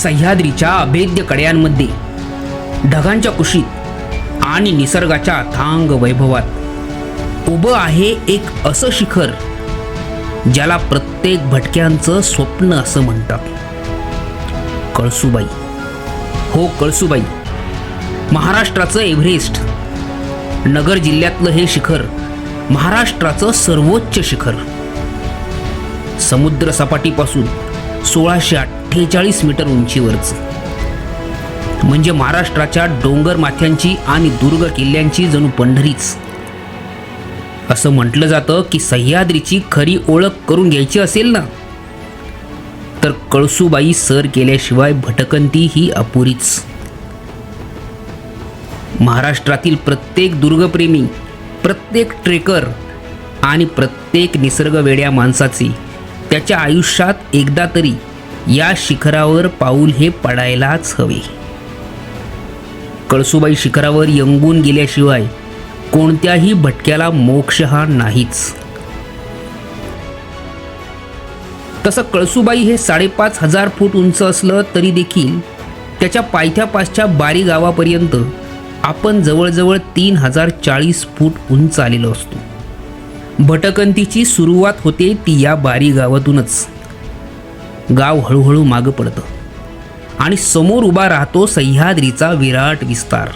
सह्याद्रीच्या अभेद्य कड्यांमध्ये ढगांच्या कुशीत आणि निसर्गाच्या अथांग वैभवात उभं आहे एक असं शिखर ज्याला प्रत्येक भटक्यांचं स्वप्न असं म्हणतात. कळसूबाई. हो, कळसूबाई. महाराष्ट्राचं एव्हरेस्ट. नगर जिल्ह्यातलं हे शिखर महाराष्ट्राचं सर्वोच्च शिखर. समुद्र सपाटीपासून 1648 मीटर उंचीवरचं, म्हणजे महाराष्ट्राच्या डोंगर माथ्यांची आणि दुर्ग किल्ल्यांची जणू पंढरीच. असं म्हटलं जातं की सह्याद्रीची खरी ओळख करून घ्यायची असेल ना, तर कळसूबाई सर केल्याशिवाय भटकंती ही अपुरीच. महाराष्ट्रातील प्रत्येक दुर्गप्रेमी, प्रत्येक ट्रेकर आणि प्रत्येक निसर्गवेड्या माणसाचे त्याच्या आयुष्यात एकदा तरी या शिखरावर पाऊल हे पडायलाच हवे. कळसूबाई शिखरावर यंगून गेल्याशिवाय कोणत्याही भटक्याला मोक्ष हा नाहीच. तसं कळसूबाई हे 5,500 फूट उंच असलं तरी देखील त्याच्या पायथ्यापासच्या बारी गावापर्यंत आपण जवळजवळ 3040 फूट उंच आलेलो असतो. भटकंतीची सुरुवात होते ती या बारी गावातूनच. गाव हळूहळू मागं पडतं आणि समोर उभा राहतो सह्याद्रीचा विराट विस्तार.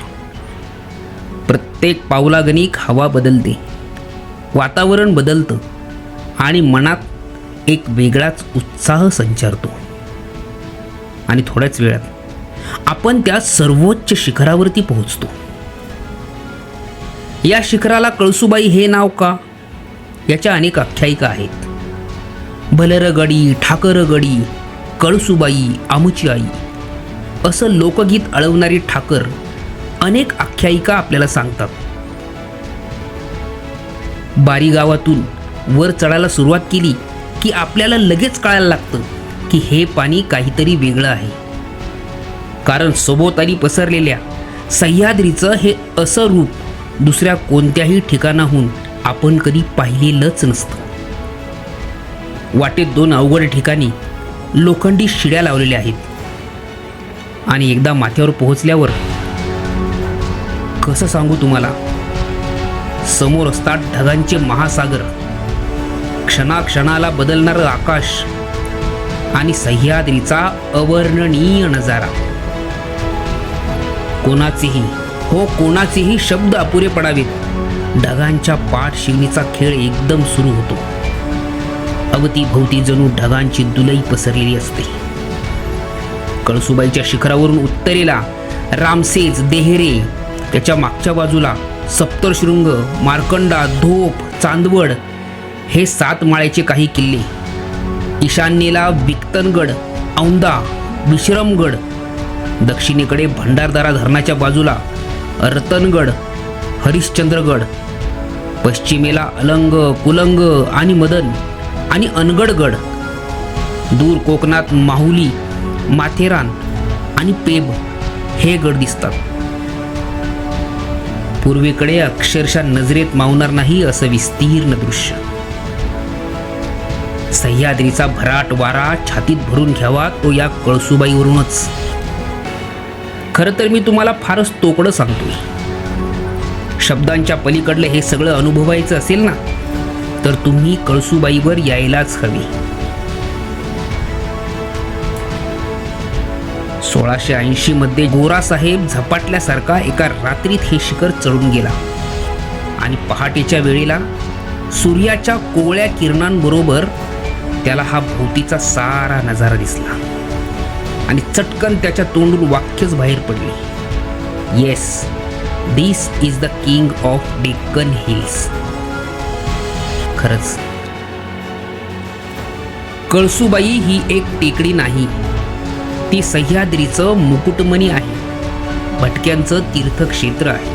प्रत्येक पावलागणिक हवा बदलते, वातावरण बदलतं आणि मनात एक वेगळाच उत्साह संचारतो. आणि थोड्याच वेळात आपण त्या सर्वोच्च शिखरावरती पोहोचतो. या शिखराला कळसूबाई हे नाव का? याच्या अनेक आख्यायिका आहेत. भलरगडी, ठाकरगडी, कळसूबाई, आमुची आई असं लोकगीत अळवणारी ठाकर अनेक आख्यायिका आपल्याला सांगतात. बारी गावातून वर चढायला सुरुवात केली की आपल्याला लगेच कळायला लागतं की हे पाणी काहीतरी वेगळं आहे. कारण सभोवताली पसरलेल्या सह्याद्रीचं हे असं रूप दुसऱ्या कोणत्याही ठिकाणाहून आपण कधी पाहिलेलंच नसतं. वाटेत 2 अवघड ठिकाणी लोखंडी शिड्या लावलेल्या आहेत आणि एकदा माथ्यावर पोहोचल्यावर कसं सांगू तुम्हाला, समोर असतात ढगांचे महासागर, क्षणाक्षणाला बदलणारं आकाश आणि सह्याद्रीचा अवर्णनीय नजारा. कोणाचेही शब्द अपुरे पडावेत. ढगांच्या पाठशिवणीचा खेळ एकदम सुरू होतो. अवतीभोवती जणू ढगांची दुलई पसरलेली असते. कळसूबाईच्या शिखरावरून उत्तरेला रामसेज, देहरे, त्याच्या मागच्या बाजूला सप्तशृंग, मार्कंडा, धोप, चांदवड हे 7 माळ्याचे काही किल्ले. ईशान्येला विक्तनगड, औंदा, विश्रमगड, दक्षिणेकडे भंडारदरा धरणाच्या बाजूला रतनगड, हरिश्चंद्रगड, पश्चिमेला अलंग, कुलंग आणि मदन आणि अनगडगड, दूर कोकणात माहुली, माथेरान आणि पेब हे गड दिसतात. पूर्वेकडे अक्षरशः नजरेत मावणार नाही असं विस्तीर्ण दृश्य. सह्याद्रीचा भराट वारा छातीत भरून घ्यावा तो या कळसूबाईवरूनच. खरं तर मी तुम्हाला फारच तोकडं सांगतोय. शब्दांच्या पलीकडलं हे सगळं अनुभवायचं असेल ना, तर तुम्ही कळसूबाईवर यायलाच हवे. 1680 मध्ये गोरासाहेब झपाटल्यासारखा एका रात्रीत हे शिखर चढून गेला आणि पहाटेच्या वेळेला सूर्याच्या कोवळ्या किरणांबरोबर त्याला हा भोवतीचा सारा नजारा दिसला आणि चटकन त्याच्या तोंडून वाक्यच बाहेर पडले. Yes, this is the king of Deccan hills. खरंच कळसूबाई ही एक टेकडी नाही, ती सह्याद्रीचं मुकुटमणी आहे, भटक्यांचं तीर्थक्षेत्र आहे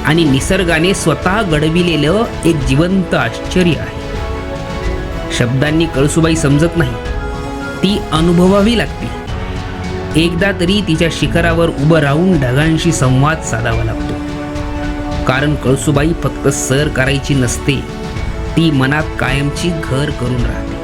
आणि निसर्गाने स्वतः घडविलेलं एक जिवंत आश्चर्य आहे. शब्दांनी कळसूबाई समजत नाही, ती अनुभवावी लागते. एकदा तरी तिच्या शिखरावर उभं राहून ढगांशी संवाद साधावा लागतो. कारण कळसूबाई फक्त सर करायची नसते, ती मनात कायमची घर करून राहते.